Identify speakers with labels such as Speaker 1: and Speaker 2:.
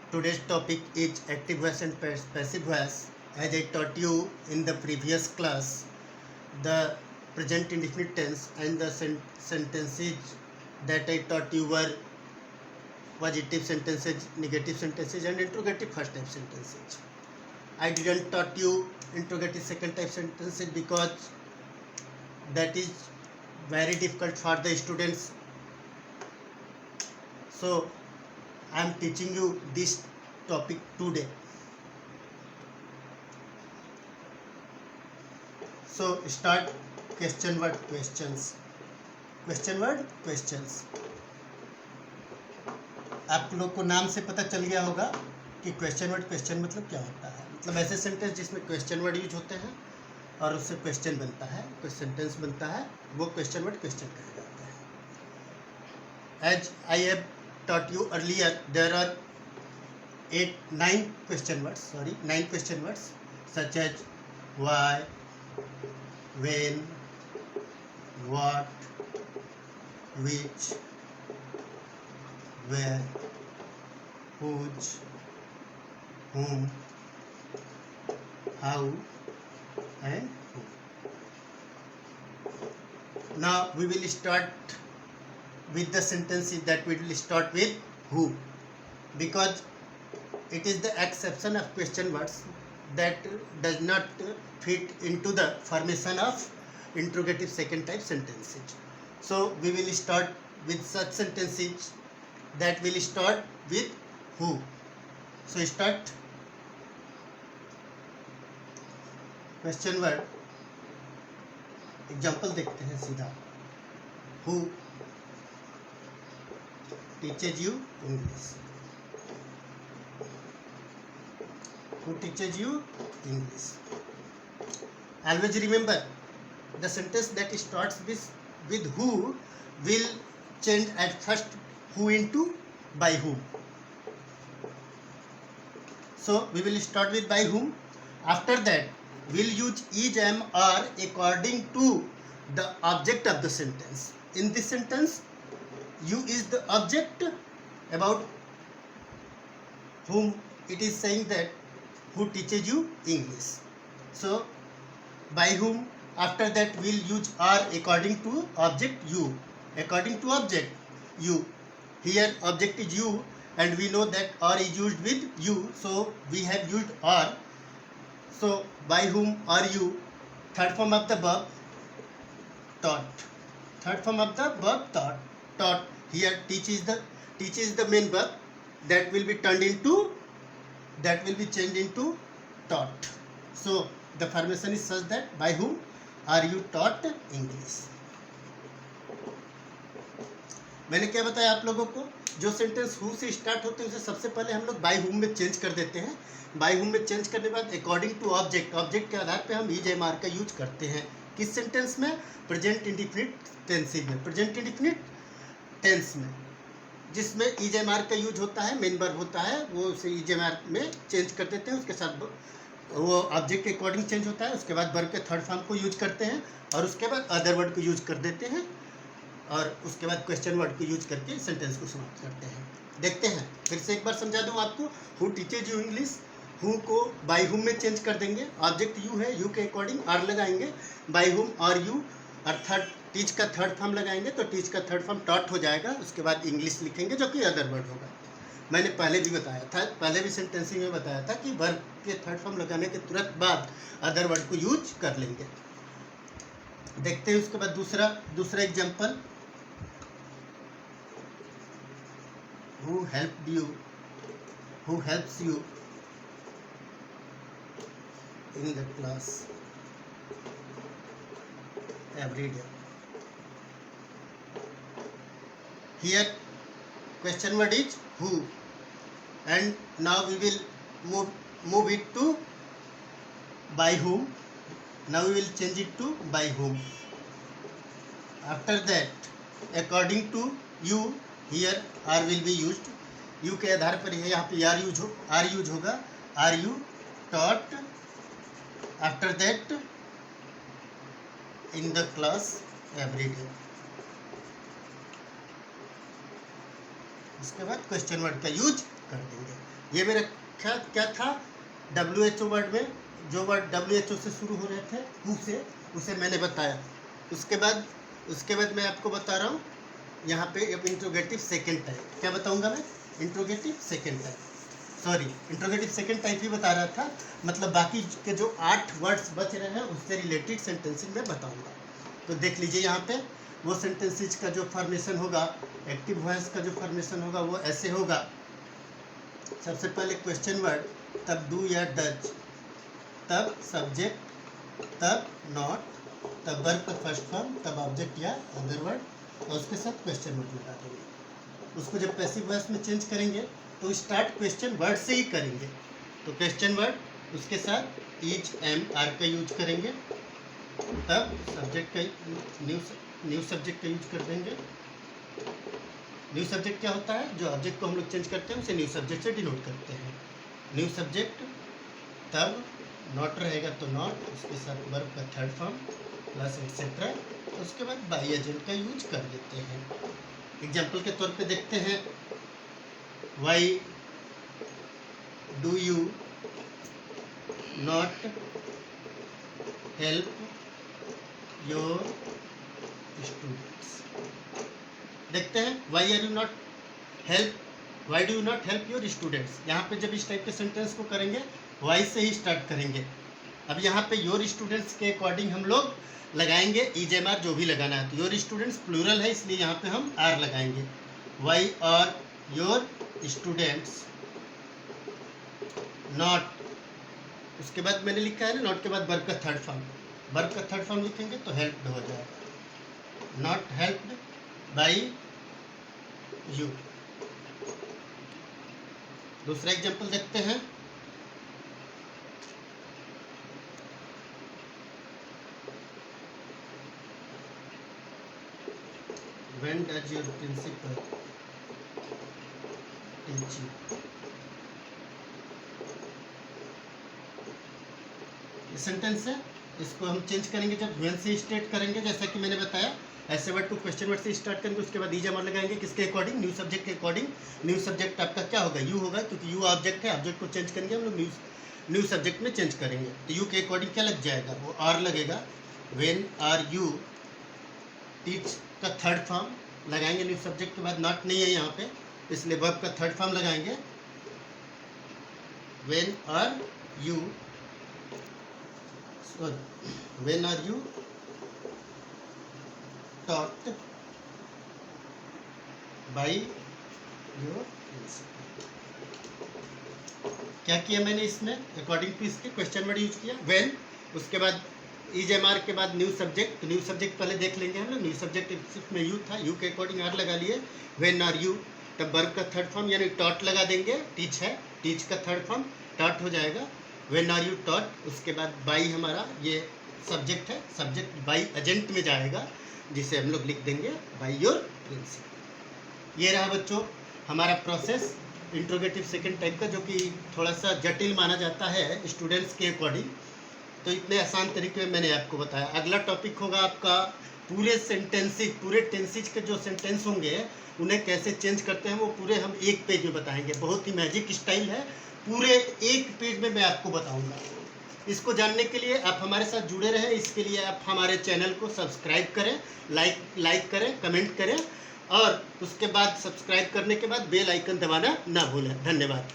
Speaker 1: Today's topic is active voice and passive voice. As I taught you in the previous class, the present indefinite tense and the sentences that I taught you were positive sentences, negative sentences, and interrogative first type sentences. I didn't taught you interrogative second type sentences because that is very difficult for the students. So I am teaching you this topic today. So start question word questions. Question word questions. आप लोग को नाम से पता चल गया होगा कि क्वेश्चन वर्ड क्वेश्चन मतलब क्या होता है. मतलब ऐसे सेंटेंस जिसमें क्वेश्चन वर्ड यूज होते हैं और उससे क्वेश्चन बनता है, कोई सेंटेंस बनता है, वो क्वेश्चन वर्ड क्वेश्चन कहा जाता है. As I have taught you earlier, there are 9 question words such as why, when, what, which, where, whose, whom, how, and who. Now we will start with the sentences that we will start with who, because it is the exception of question words that does not fit into the formation of interrogative second type sentences. So we will start with such sentences that will start with who. So start question word. Example देखते हैं सीधा. Who teaches you English? Who teaches you English? Always remember, the sentence that starts with who will change at first who into by whom. So we will start with by whom. After that, we'll use is, am, are according to the object of the sentence. In this sentence, you is the object about whom it is saying that who teaches you English. So by whom, after that we'll use are according to object you. According to object you, here object is you and we know that are is used with you, so we have used are. So by whom are you, third form of the verb taught. Third form of the verb taught. Here teach is the main verb that will be changed into taught. So the formation is such that by whom are you taught English. मैंने क्या बताया आप लोगों को, जो sentence who से start होते हैं उसे सबसे पहले हम लोग बाय हुम में चेंज कर देते हैं. बाय हुम में चेंज करने के बाद अकॉर्डिंग टू ऑब्जेक्ट के आधार पे हम इज, एम, आर का यूज करते हैं. किस सेंटेंस में? प्रेजेंट इंडिफिनिट टेंसिव में. प्रेजेंट इंडिफिनिट टेंस में जिसमें इज, एम, आर का यूज होता है, मेन वर्ब होता है, वो उसे इज, एम, आर में चेंज कर देते हैं. उसके साथ वो ऑब्जेक्ट के अकॉर्डिंग चेंज होता है. उसके बाद वर्ब के थर्ड फॉर्म को यूज करते हैं और उसके बाद अदर वर्ड को यूज कर देते हैं और उसके बाद क्वेश्चन वर्ड को यूज करके सेंटेंस को समाप्त करते हैं. देखते हैं, फिर से एक बार समझा दूं आपको. Who teaches you English, who co by whom में चेंज कर देंगे. ऑब्जेक्ट यू है, यू के अकॉर्डिंग आर लगाएंगे. बाय हुम आर यू और टीच का थर्ड फॉर्म लगाएंगे तो टीच का थर्ड फॉर्म टॉट हो जाएगा. उसके बाद इंग्लिश लिखेंगे जो कि अदर वर्ड होगा. मैंने पहले भी बताया था, पहले भी सेंटेंसिंग में बताया था कि वर्ब के थर्ड फॉर्म लगाने के तुरंत बाद अदर वर्ड को यूज कर लेंगे. देखते हैं उसके बाद दूसरा example. Who helped you? Who helps you in the class every day? Here question word is who, and now we will move it to by whom. Now we will change it to by whom. After that, according to you, here are will be used. You के आधार पर यहाँ पे are use होगा. Are you taught. After that in the class every day. उसके बाद question word का use कर देंगे. ये मेरा क्या था, WHO वर्ड में जो वर्ड WHO से शुरू हो रहे थे हु से, उसे मैंने बताया। उसके बाद मैं आपको बता रहा हूँ यहाँ पे अब इंट्रोगेटिव सेकेंड टाइप। क्या बताऊँगा मैं? Interrogative second type, sorry interrogative second type ही बता रहा था, मतलब बाकी के जो 8 वर्ड्स बच रहे हैं उससे रिलेटेड सेंटेंसिंग में बताऊँगा। तो देख लीजिए यहाँ पे वो सेंटेंसेज का जो फॉर्मेशन होगा, एक्टिव वॉइस का जो फॉर्मेशन होगा वो ऐसे होगा। सबसे पहले क्वेश्चन वर्ड, तब डू या डज, तब सब्जेक्ट, तब नॉट, तब वर्ब का फर्स्ट फॉर्म, तब ऑब्जेक्ट या अदर वर्ड, और उसके साथ क्वेश्चन वर्ड लगा देंगे। उसको जब पैसिव वॉइस में चेंज करेंगे तो स्टार्ट क्वेश्चन वर्ड से ही करेंगे। तो क्वेश्चन वर्ड उसके साथ इज एम आर का यूज करेंगे, तब सब्जेक्ट का न्यू सब्जेक्ट का यूज कर देंगे। न्यू सब्जेक्ट क्या होता है? जो ऑब्जेक्ट को हम लोग चेंज करते हैं उसे न्यू सब्जेक्ट से डिनोट करते हैं। न्यू सब्जेक्ट, तब नॉट रहेगा तो नॉट, उसके साथ वर्ब का थर्ड फॉर्म प्लस एक्सेट्रा, उसके बाद बाई एजेंट का यूज कर देते हैं। एग्जाम्पल के तौर पे देखते हैं, why do you not help your students. देखते हैं, why are you not help, why do you not help your students. यहाँ पे जब इस टाइप के सेंटेंस को करेंगे वाई से ही स्टार्ट करेंगे। अब यहाँ पे योर स्टूडेंट्स के अकॉर्डिंग हम लोग लगाएंगे इज एम आर जो भी लगाना है। तो योर स्टूडेंट्स प्लूरल है इसलिए यहाँ पे हम आर लगाएंगे। Why are your students not, उसके बाद मैंने लिखा है ना नॉट के बाद वर्ब का थर्ड फॉर्म, वर्ब का थर्ड फॉर्म लिखेंगे तो हेल्प्ड हो जाएगा। Not helped by you. दूसरा एग्जांपल देखते हैं, When does your principal teach you? ये सेंटेंस है, इसको हम चेंज करेंगे जब when से स्टार्ट करेंगे, जैसा कि मैंने बताया ऐसे वर्ड को क्वेश्चन वर्ड से स्टार्ट करेंगे, उसके बाद इज एम आर लगाएंगे किसके अकॉर्डिंग? न्यू सब्जेक्ट के अकॉर्डिंग। न्यू सब्जेक्ट आपका क्या होगा? यू होगा, क्योंकि यू ऑब्जेक्ट है, ऑब्जेक्ट को चेंज करेंगे हम लोग न्यू सब्जेक्ट में चेंज करेंगे। तो यू के अकॉर्डिंग क्या लग जाएगा? वो आर लगेगा। व्हेन आर यू टीच का थर्ड फॉर्म लगाएंगे न्यू सब्जेक्ट के बाद, नॉट नहीं है यहाँ पे इसलिए वर्ब का थर्ड फॉर्म लगाएंगे। When are you taught by your principal। क्या किया मैंने इसमें? अकॉर्डिंग टू इसके क्वेश्चन वर्ड यूज किया व्हेन, उसके बाद इज एम आर के बाद न्यू सब्जेक्ट। न्यू सब्जेक्ट पहले देख लेंगे हम लोग, न्यू सब्जेक्ट में यू था, यू के अकॉर्डिंग आर लगा लिए। व्हेन आर यू, तब वर्ब का थर्ड फॉर्म यानी टॉट लगा देंगे, टीच है, टीच का थर्ड फॉर्म टॉट हो जाएगा। व्हेन आर यू टॉट, उसके बाद बाई हमारा ये सब्जेक्ट है, सब्जेक्ट बाई एजेंट में जाएगा जिसे हम लोग लिख देंगे बाई योर प्रिंसिपल। ये रहा बच्चों हमारा प्रोसेस इंट्रोगेटिव सेकंड टाइप का, जो कि थोड़ा सा जटिल माना जाता है स्टूडेंट्स के अकॉर्डिंग। तो इतने आसान तरीके में मैंने आपको बताया। अगला टॉपिक होगा आपका पूरे सेंटेंसेज, पूरे टेंसेज के जो सेंटेंस होंगे उन्हें कैसे चेंज करते हैं वो पूरे हम एक पेज में बताएंगे। बहुत ही मैजिक स्टाइल है, पूरे एक पेज में मैं आपको बताऊंगा। इसको जानने के लिए आप हमारे साथ जुड़े रहें। इसके लिए आप हमारे चैनल को सब्सक्राइब करें, लाइक करें, कमेंट करें, और उसके बाद सब्सक्राइब करने के बाद बेल आइकन दबाना ना भूलें। धन्यवाद।